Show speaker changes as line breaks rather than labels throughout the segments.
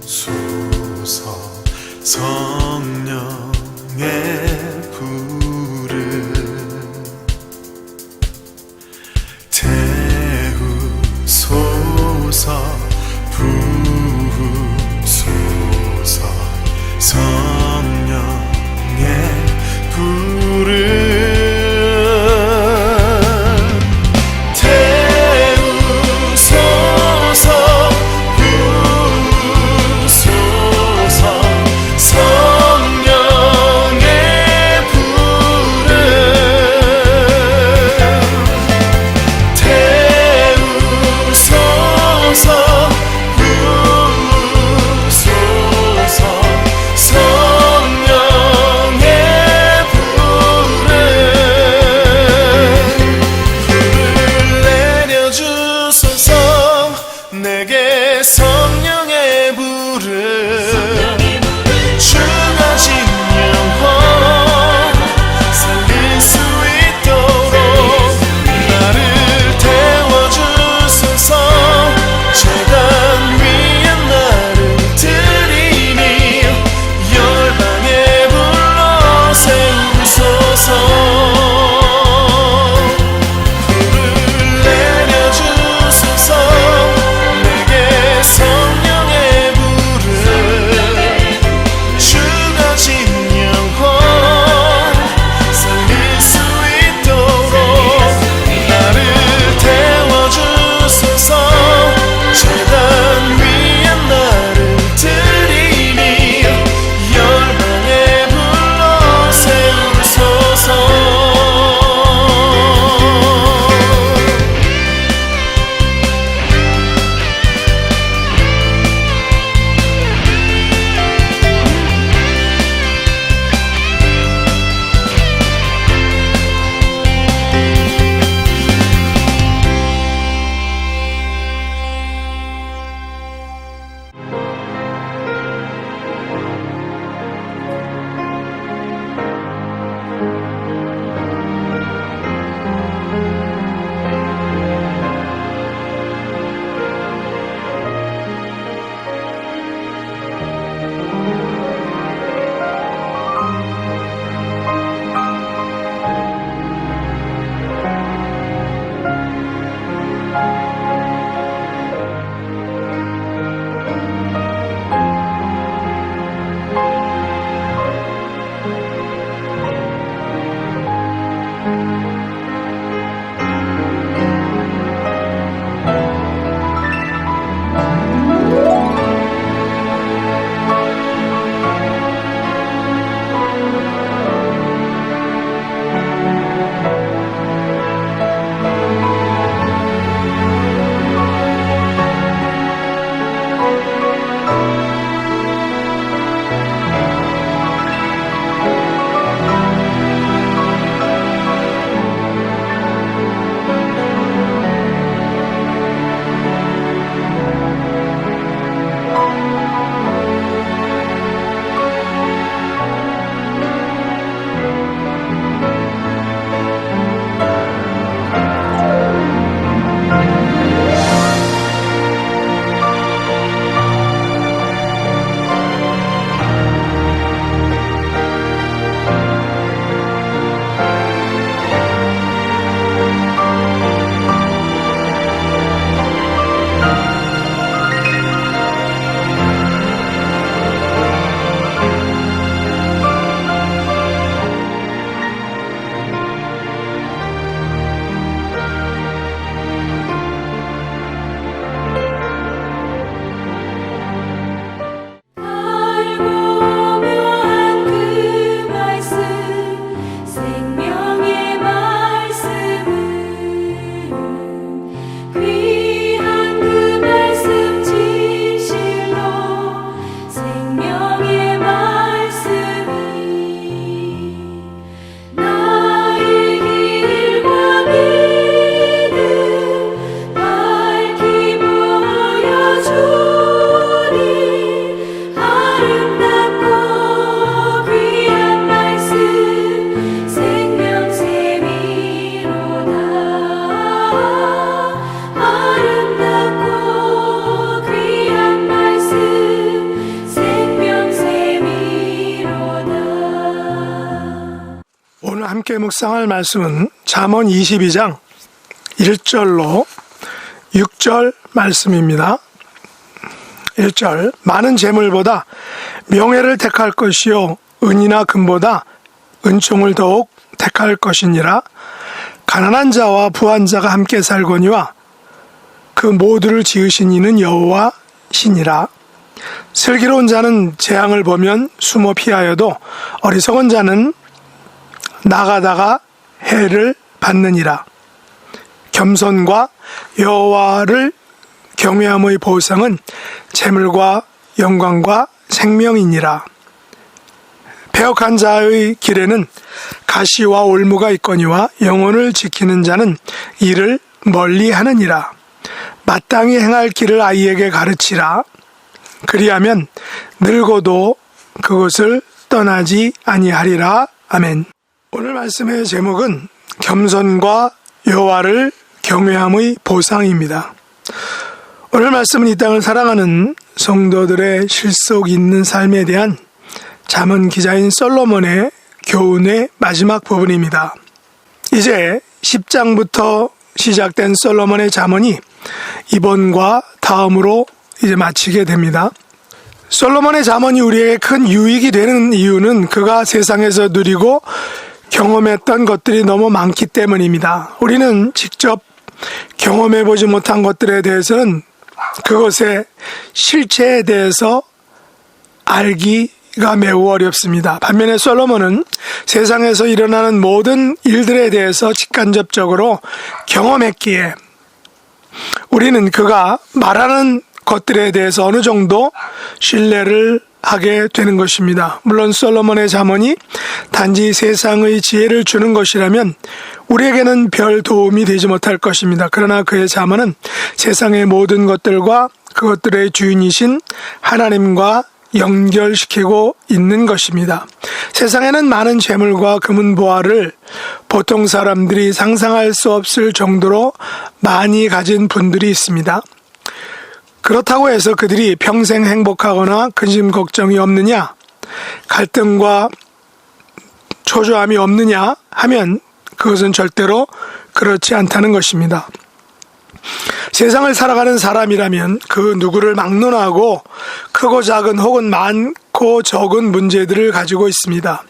부으소서. 성령의 불을 태우소서. 부으소서. 성령의 불을 내게 성령의 불을 주어진 영혼 살릴 수 있도록 나를 태워주소서. 제단 위에 나를 드리니 열방에 불러 세우소서. 불을 내려주소서. 내게
함께 묵상할 말씀은 잠언 22장 1절로 6절 말씀입니다. 1절 많은 재물보다 명예를 택할 것이요 은이나 금보다 은총을 더욱 택할 것이니라. 가난한 자와 부한 자가 함께 살거니와 그 모두를 지으신 이는 여호와시니라. 슬기로운 자는 재앙을 보면 숨어 피하여도 어리석은 자는 나가다가 해를 받느니라. 겸손과 여호와를 경외함의 보상은 재물과 영광과 생명이니라. 배역한 자의 길에는 가시와 올무가 있거니와 영혼을 지키는 자는 이를 멀리하느니라. 마땅히 행할 길을 아이에게 가르치라. 그리하면 늙어도 그것을 떠나지 아니하리라. 아멘. 오늘 말씀의 제목은 겸손과 여호와를 경외함의 보상입니다. 오늘 말씀은 이 땅을 사랑하는 성도들의 실속 있는 삶에 대한 잠언 기자인 솔로몬의 교훈의 마지막 부분입니다. 이제 10장부터 시작된 솔로몬의 잠언이 이번과 다음으로 이제 마치게 됩니다. 솔로몬의 잠언이 우리에게 큰 유익이 되는 이유는 그가 세상에서 누리고 경험했던 것들이 너무 많기 때문입니다. 우리는 직접 경험해보지 못한 것들에 대해서는 그것의 실체에 대해서 알기가 매우 어렵습니다. 반면에 솔로몬은 세상에서 일어나는 모든 일들에 대해서 직간접적으로 경험했기에 우리는 그가 말하는 것들에 대해서 어느 정도 신뢰를 하게 되는 것입니다. 물론 솔로몬의 잠언이 단지 세상의 지혜를 주는 것이라면 우리에게는 별 도움이 되지 못할 것입니다. 그러나 그의 잠언은 세상의 모든 것들과 그것들의 주인이신 하나님과 연결시키고 있는 것입니다. 세상에는 많은 재물과 금은보화를 보통 사람들이 상상할 수 없을 정도로 많이 가진 분들이 있습니다. 그렇다고 해서 그들이 평생 행복하거나 근심 걱정이 없느냐, 갈등과 초조함이 없느냐 하면 그것은 절대로 그렇지 않다는 것입니다. 세상을 살아가는 사람이라면 그 누구를 막론하고 크고 작은 혹은 많고 적은 문제들을 가지고 있습니다.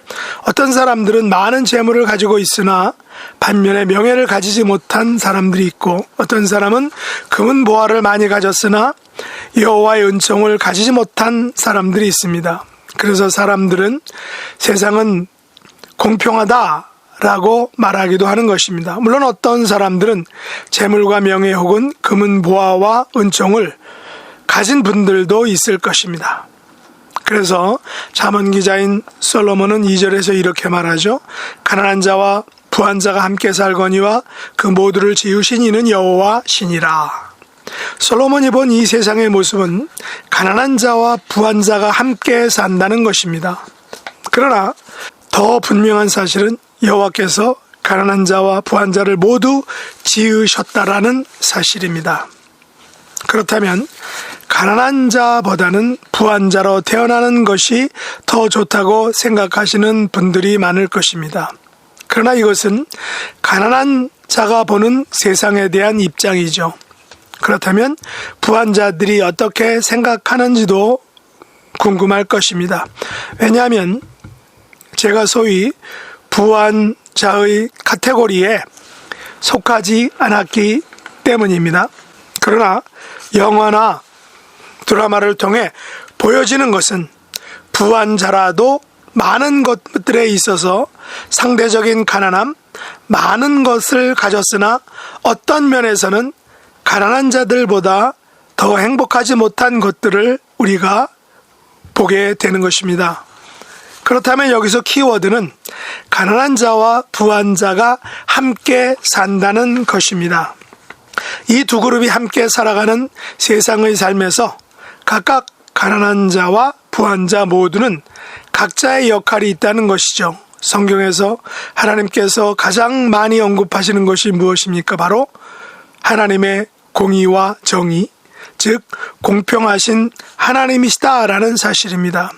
어떤 사람들은 많은 재물을 가지고 있으나 반면에 명예를 가지지 못한 사람들이 있고, 어떤 사람은 금은보화를 많이 가졌으나 여호와의 은총을 가지지 못한 사람들이 있습니다. 그래서 사람들은 세상은 공평하다라고 말하기도 하는 것입니다. 물론 어떤 사람들은 재물과 명예 혹은 금은보화와 은총을 가진 분들도 있을 것입니다. 그래서 잠언 기자인 솔로몬은 2절에서 이렇게 말하죠. 가난한 자와 부한 자가 함께 살거니와 그 모두를 지으신 이는 여호와시니라. 솔로몬이 본 이 세상의 모습은 가난한 자와 부한 자가 함께 산다는 것입니다. 그러나 더 분명한 사실은 여호와께서 가난한 자와 부한 자를 모두 지으셨다라는 사실입니다. 그렇다면 가난한 자보다는 부한 자로 태어나는 것이 더 좋다고 생각하시는 분들이 많을 것입니다. 그러나 이것은 가난한 자가 보는 세상에 대한 입장이죠. 그렇다면 부한 자들이 어떻게 생각하는지도 궁금할 것입니다. 왜냐하면 제가 소위 부한 자의 카테고리에 속하지 않았기 때문입니다. 그러나 영화나 드라마를 통해 보여지는 것은 부한 자라도 많은 것들에 있어서 상대적인 가난함, 많은 것을 가졌으나 어떤 면에서는 가난한 자들보다 더 행복하지 못한 것들을 우리가 보게 되는 것입니다. 그렇다면 여기서 키워드는 가난한 자와 부한 자가 함께 산다는 것입니다. 이 두 그룹이 함께 살아가는 세상의 삶에서 각각 가난한 자와 부한 자 모두는 각자의 역할이 있다는 것이죠. 성경에서 하나님께서 가장 많이 언급하시는 것이 무엇입니까? 바로 하나님의 공의와 정의, 즉 공평하신 하나님이시다라는 사실입니다.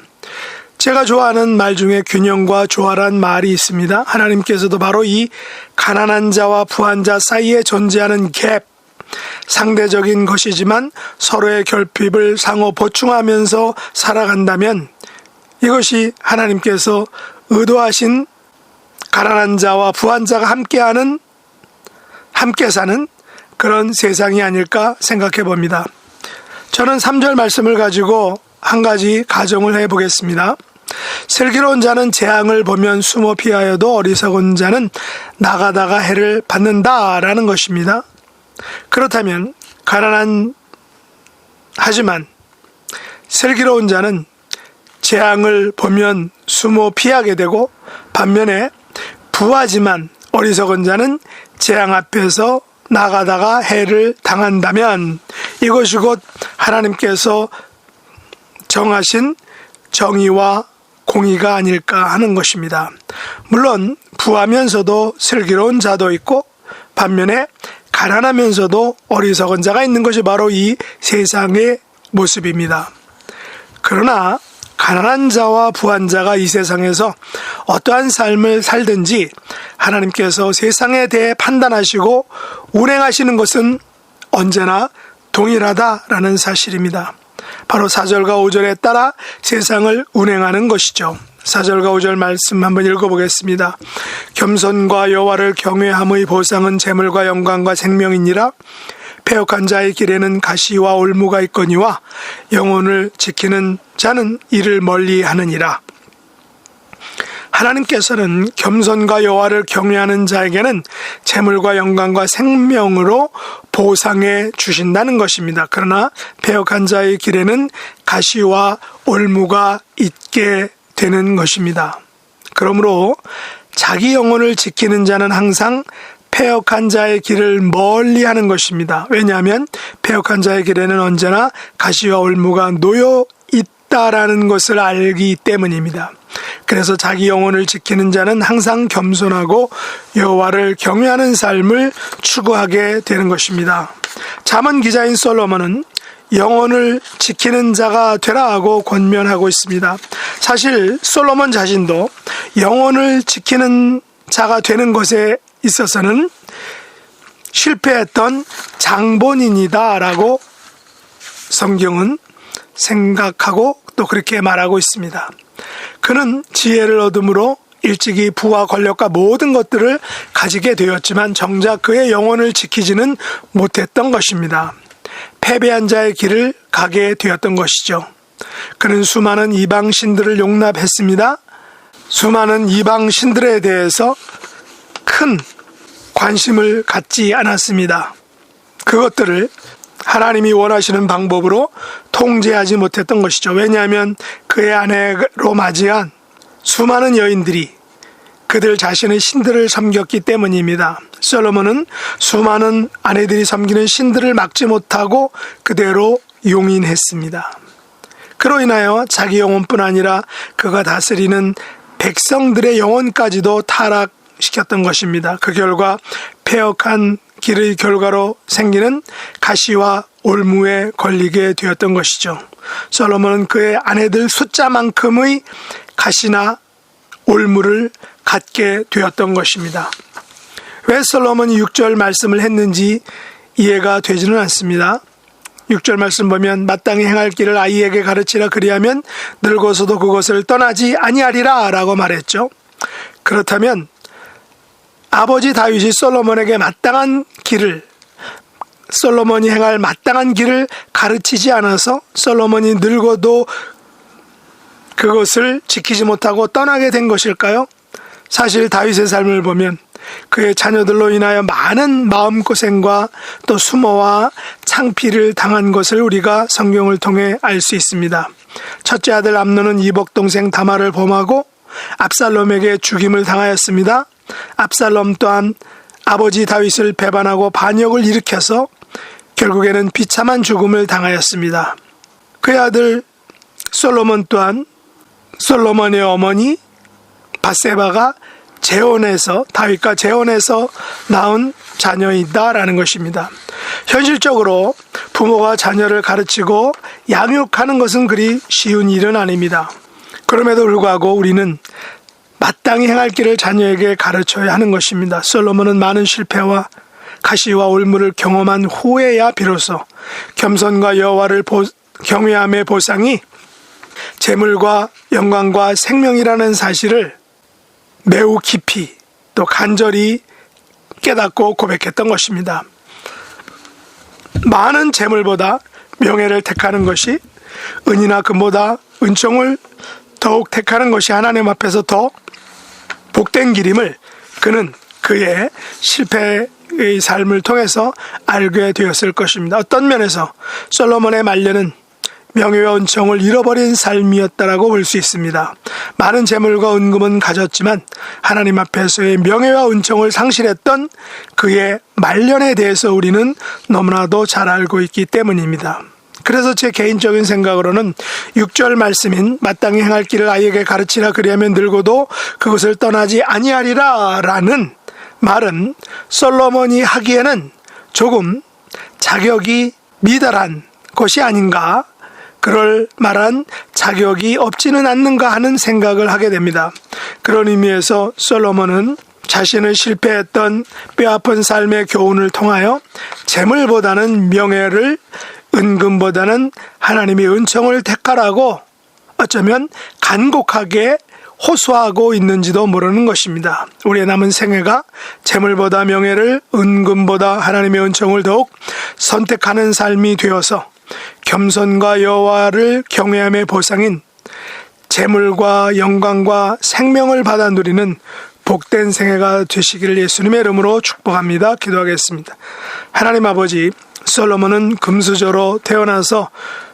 제가 좋아하는 말 중에 균형과 조화란 말이 있습니다. 하나님께서도 바로 이 가난한 자와 부한 자 사이에 존재하는 갭, 상대적인 것이지만 서로의 결핍을 상호 보충하면서 살아간다면 이것이 하나님께서 의도하신 가난한 자와 부한 자가 함께 사는 그런 세상이 아닐까 생각해 봅니다. 저는 3절 말씀을 가지고 한 가지 가정을 해보겠습니다. 슬기로운 자는 재앙을 보면 숨어 피하여도 어리석은 자는 나가다가 해를 받는다라는 것입니다. 그렇다면 하지만 슬기로운 자는 재앙을 보면 숨어 피하게 되고 반면에 부하지만 어리석은 자는 재앙 앞에서 나가다가 해를 당한다면 이것이 곧 하나님께서 정하신 정의와 공의가 아닐까 하는 것입니다. 물론 부하면서도 슬기로운 자도 있고 반면에 가난하면서도 어리석은 자가 있는 것이 바로 이 세상의 모습입니다. 그러나 가난한 자와 부한 자가 이 세상에서 어떠한 삶을 살든지 하나님께서 세상에 대해 판단하시고 운행하시는 것은 언제나 동일하다라는 사실입니다. 바로 4절과 5절에 따라 세상을 운행하는 것이죠. 4절과 5절 말씀 한번 읽어보겠습니다. 겸손과 여호와를 경외함의 보상은 재물과 영광과 생명이니라. 패역한 자의 길에는 가시와 올무가 있거니와 영혼을 지키는 자는 이를 멀리하느니라. 하나님께서는 겸손과 여호와를 경외하는 자에게는 재물과 영광과 생명으로 보상해 주신다는 것입니다. 그러나 패역한 자의 길에는 가시와 올무가 있게 되는 것입니다. 그러므로 자기 영혼을 지키는 자는 항상 패역한 자의 길을 멀리하는 것입니다. 왜냐하면 패역한 자의 길에는 언제나 가시와 올무가 놓여 있다라는 것을 알기 때문입니다. 그래서 자기 영혼을 지키는 자는 항상 겸손하고 여호와를 경외하는 삶을 추구하게 되는 것입니다. 잠언 기자인 솔로몬은 영혼을 지키는 자가 되라 하고 권면하고 있습니다. 사실 솔로몬 자신도 영혼을 지키는 자가 되는 것에 있어서는 실패했던 장본인이다라고 성경은 생각하고 또 그렇게 말하고 있습니다. 그는 지혜를 얻음으로 일찍이 부와 권력과 모든 것들을 가지게 되었지만 정작 그의 영혼을 지키지는 못했던 것입니다. 패배한 자의 길을 가게 되었던 것이죠. 그는 수많은 이방 신들을 용납했습니다. 수많은 이방 신들에 대해서 큰 관심을 갖지 않았습니다. 그것들을 하나님이 원하시는 방법으로 통제하지 못했던 것이죠. 왜냐하면 그의 아내로 맞이한 수많은 여인들이 그들 자신의 신들을 섬겼기 때문입니다. 솔로몬은 수많은 아내들이 섬기는 신들을 막지 못하고 그대로 용인했습니다. 그로 인하여 자기 영혼뿐 아니라 그가 다스리는 백성들의 영혼까지도 타락시켰던 것입니다. 그 결과 패역한 길의 결과로 생기는 가시와 올무에 걸리게 되었던 것이죠. 솔로몬은 그의 아내들 숫자만큼의 가시나 올무를 갖게 되었던 것입니다. 왜 솔로몬이 6절 말씀을 했는지 이해가 되지는 않습니다. 6절 말씀 보면 마땅히 행할 길을 아이에게 가르치라 그리하면 늙어서도 그것을 떠나지 아니하리라 라고 말했죠. 그렇다면 아버지 다윗이 솔로몬에게 솔로몬이 행할 마땅한 길을 가르치지 않아서 솔로몬이 늙어도 그것을 지키지 못하고 떠나게 된 것일까요? 사실 다윗의 삶을 보면 그의 자녀들로 인하여 많은 마음고생과 또 수모와 창피를 당한 것을 우리가 성경을 통해 알 수 있습니다. 첫째 아들 암논은 이복 동생 다말을 범하고 압살롬에게 죽임을 당하였습니다. 압살롬 또한 아버지 다윗을 배반하고 반역을 일으켜서 결국에는 비참한 죽음을 당하였습니다. 그의 아들 솔로몬 또한 솔로몬의 어머니 밧세바가 다윗과 재혼해서 낳은 자녀이다라는 것입니다. 현실적으로 부모가 자녀를 가르치고 양육하는 것은 그리 쉬운 일은 아닙니다. 그럼에도 불구하고 우리는 마땅히 행할 길을 자녀에게 가르쳐야 하는 것입니다. 솔로몬은 많은 실패와 가시와 올무를 경험한 후에야 비로소 겸손과 여호와를 경외함의 보상이 재물과 영광과 생명이라는 사실을 매우 깊이 또 간절히 깨닫고 고백했던 것입니다. 많은 재물보다 명예를 택하는 것이 은이나 금보다 은총을 더욱 택하는 것이 하나님 앞에서 더 복된 길임을 그는 그의 실패의 삶을 통해서 알게 되었을 것입니다. 어떤 면에서 솔로몬의 말년은 명예와 은총을 잃어버린 삶이었다라고 볼 수 있습니다. 많은 재물과 은금은 가졌지만 하나님 앞에서의 명예와 은총을 상실했던 그의 말년에 대해서 우리는 너무나도 잘 알고 있기 때문입니다. 그래서 제 개인적인 생각으로는 6절 말씀인 마땅히 행할 길을 아이에게 가르치라 그리하면 늙어도 그것을 떠나지 아니하리라 라는 말은 솔로몬이 하기에는 조금 자격이 미달한 것이 아닌가, 그럴 만한 자격이 없지는 않는가 하는 생각을 하게 됩니다. 그런 의미에서 솔로몬은 자신을 실패했던 뼈아픈 삶의 교훈을 통하여 재물보다는 명예를, 은금보다는 하나님의 은총을 택하라고 어쩌면 간곡하게 호소하고 있는지도 모르는 것입니다. 우리의 남은 생애가 재물보다 명예를, 은금보다 하나님의 은총을 더욱 선택하는 삶이 되어서 겸손과 여호와를 경외함의 보상인 재물과 영광과 생명을 받아 누리는 복된 생애가 되시기를 예수님의 이름으로 축복합니다. 기도하겠습니다. 하나님 아버지, 솔로몬은 금수저로 태어나서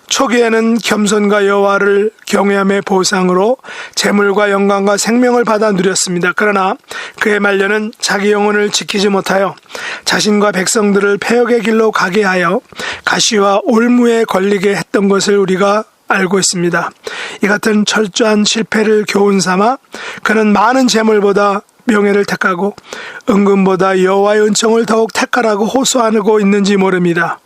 초기에는 겸손과 여호와를 경외함의 보상으로 재물과 영광과 생명을 받아 누렸습니다. 그러나 그의 말년은 자기 영혼을 지키지 못하여 자신과 백성들을 패역의 길로 가게 하여 가시와 올무에 걸리게 했던 것을 우리가 알고 있습니다. 이 같은 철저한 실패를 교훈 삼아 그는 많은 재물보다 명예를 택하고 은금보다 여호와의 은총을 더욱 택하라고 호소하고 있는지 모릅니다.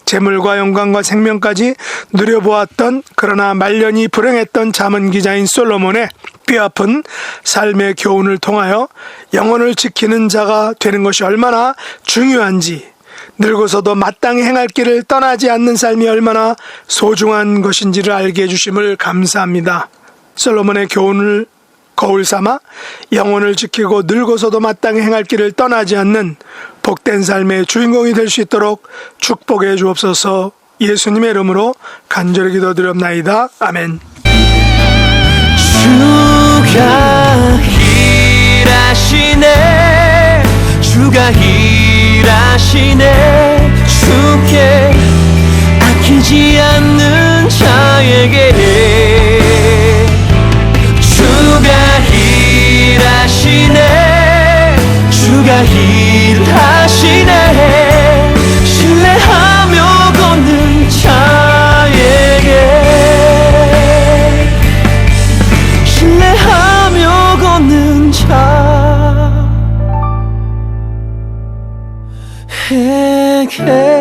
재물과 영광과 생명까지 누려보았던, 그러나 말년이 불행했던 잠언 기자인 솔로몬의 뼈아픈 삶의 교훈을 통하여 영혼을 지키는 자가 되는 것이 얼마나 중요한지, 늙어서도 마땅히 행할 길을 떠나지 않는 삶이 얼마나 소중한 것인지를 알게 해주심을 감사합니다. 솔로몬의 교훈을 거울 삼아 영혼을 지키고 늙어서도 마땅히 행할 길을 떠나지 않는 복된 삶의 주인공이 될 수 있도록 축복해 주옵소서. 예수님의 이름으로 간절히 기도드렸나이다. 아멘.
주가 일하시네, 주가 일하시네, 주께 아끼지 않는 자에게 주가 일하시네, 주가 일하시네, 신뢰하며 걷는 자에게, 신뢰하며 걷는 자에게